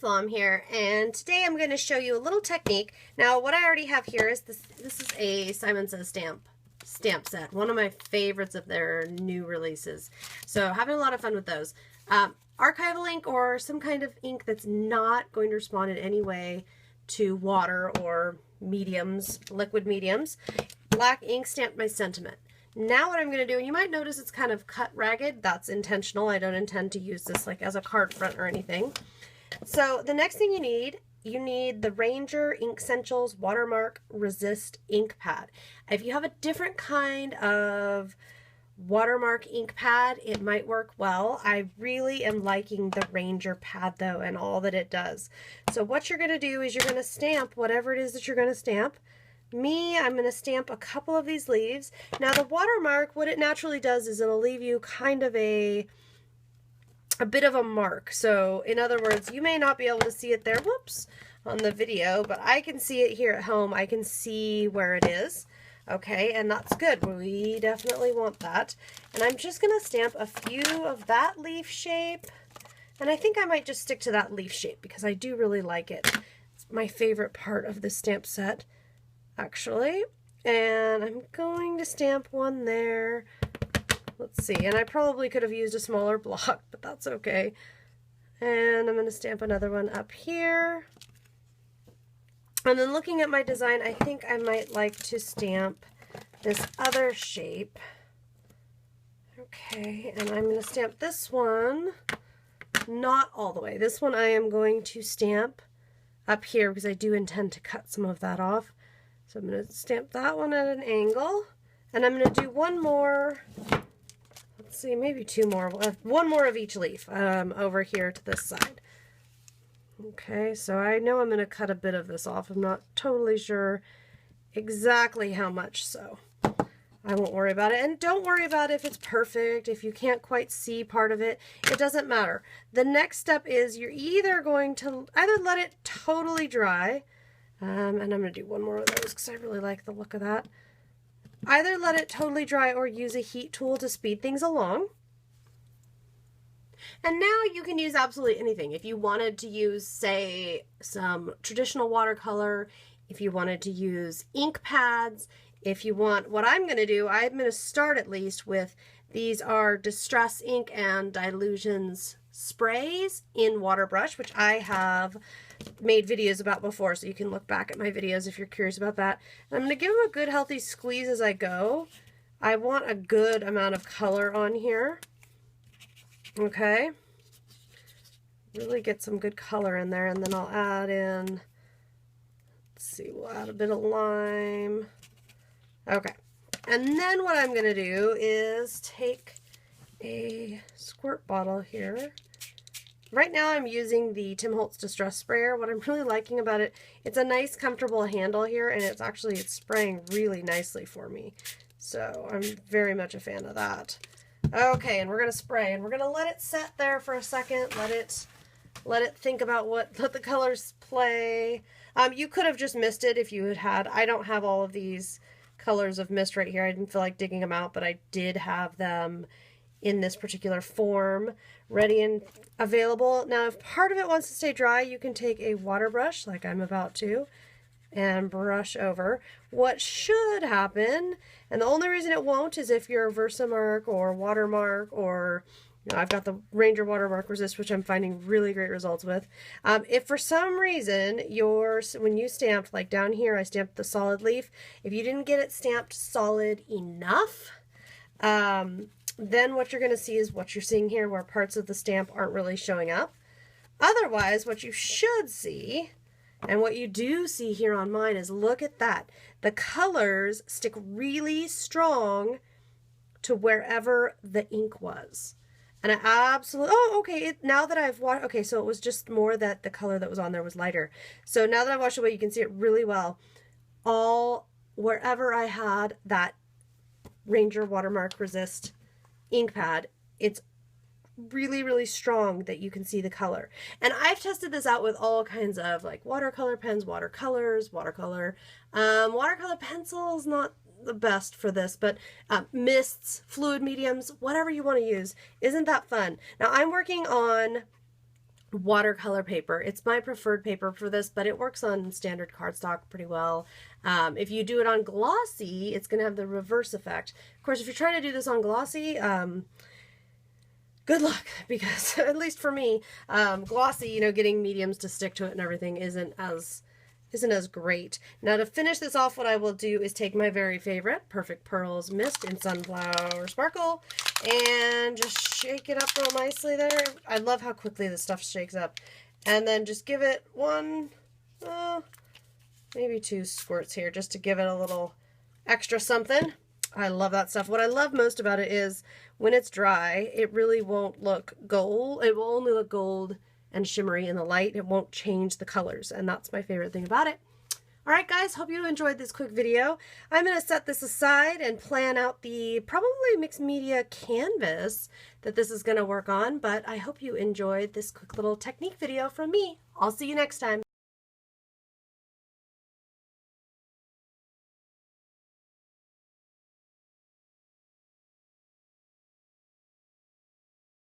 Flom here, and today I'm going to show you a little technique. Now what I already have here is this is a Simon Says stamp set, one of my favorites of their new releases. So having a lot of fun with those. Archival ink or some kind of ink that's not going to respond in any way to water or mediums, liquid mediums. Black ink stamped my sentiment. Now what I'm going to do, and you might notice it's kind of cut ragged, that's intentional. I don't intend to use this like as a card front or anything. So the next thing you need the Ranger Ink Essentials Watermark Resist Ink Pad. If you have a different kind of watermark ink pad, it might work well. I really am liking the Ranger pad though, and all that it does. So what you're going to do is you're going to stamp whatever it is that you're going to stamp. I'm going to stamp a couple of these leaves. Now the watermark, what it naturally does is it'll leave you kind of a bit of a mark. So in other words, you may not be able to see it there, whoops, on the video, but I can see it here at home. I can see where it is. Okay, and that's good. We definitely want that. And I'm just going to stamp a few of that leaf shape. And I think I might just stick to that leaf shape because I do really like it. It's my favorite part of the stamp set, actually. And I'm going to stamp one there. Let's see, and I probably could have used a smaller block, but that's okay. And I'm going to stamp another one up here. And then looking at my design, I think I might like to stamp this other shape. Okay, and I'm going to stamp this one, not all the way. This one I am going to stamp up here because I do intend to cut some of that off. So I'm going to stamp that one at an angle, and I'm going to do one more. Let's see, maybe two more. One more of each leaf over here to this side. Okay, so I know I'm going to cut a bit of this off. I'm not totally sure exactly how much, so I won't worry about it. And don't worry about if it's perfect, if you can't quite see part of it. It doesn't matter. The next step is you're either going to let it totally dry, and I'm going to do one more of those because I really like the look of that. Either let it totally dry or use a heat tool to speed things along. And now you can use absolutely anything. If you wanted to use, say, some traditional watercolor, if you wanted to use ink pads, if you want, what I'm going to do, I'm going to start at least with, these are Distress Ink and Dilutions sprays in water brush, which I have made videos about before, so you can look back at my videos if you're curious about that. And I'm going to give them a good healthy squeeze as I go. I want a good amount of color on here. Okay, really get some good color in there, and then I'll add in, let's see, we'll add a bit of lime. Okay, and then what I'm going to do is take a squirt bottle here. Right now I'm using the Tim Holtz Distress Sprayer. What I'm really liking about it, it's a nice comfortable handle here, and it's spraying really nicely for me. So I'm very much a fan of that. Okay, and we're going to spray, and we're going to let it set there for a second. Let it think about what let the colors play. You could have just missed it if you had. I don't have all of these colors of mist right here. I didn't feel like digging them out, but I did have them in this particular form, ready and available. Now, if part of it wants to stay dry, you can take a water brush, like I'm about to, and brush over. What should happen, and the only reason it won't is if you're Versamark or Watermark, or I've got the Ranger Watermark Resist, which I'm finding really great results with. If for some reason when you stamped, like down here, I stamped the solid leaf, if you didn't get it stamped solid enough, then what you're going to see is what you're seeing here, where parts of the stamp aren't really showing up. Otherwise, what you should see, and what you do see here on mine, is look at that. The colors stick really strong to wherever the ink was. And I absolutely, okay, now that I've washed, okay, so it was just more that the color that was on there was lighter. So now that I've washed away, you can see it really well. Wherever I had that Ranger Watermark Resist ink pad, it's really, really strong that you can see the color. And I've tested this out with all kinds of like watercolor pens, watercolors, watercolor pencils, not the best for this, but mists, fluid mediums, whatever you want to use. Isn't that fun? Now I'm working on watercolor paper. It's my preferred paper for this, but it works on standard cardstock pretty well. If you do it on glossy, it's going to have the reverse effect. Of course, if you're trying to do this on glossy, good luck, because at least for me, glossy, you know, getting mediums to stick to it and everything isn't as great. Now to finish this off, what I will do is take my very favorite Perfect Pearls Mist in Sunflower Sparkle and just shake it up real nicely there. I love how quickly this stuff shakes up. And then just give it one, maybe 2 squirts here just to give it a little extra something. I love that stuff. What I love most about it is when it's dry, it really won't look gold. It will only look gold and shimmery in the light. It won't change the colors, and that's my favorite thing about it. Alright guys, hope you enjoyed this quick video. I'm going to set this aside and plan out the probably mixed media canvas that this is going to work on, but I hope you enjoyed this quick little technique video from me. I'll see you next time.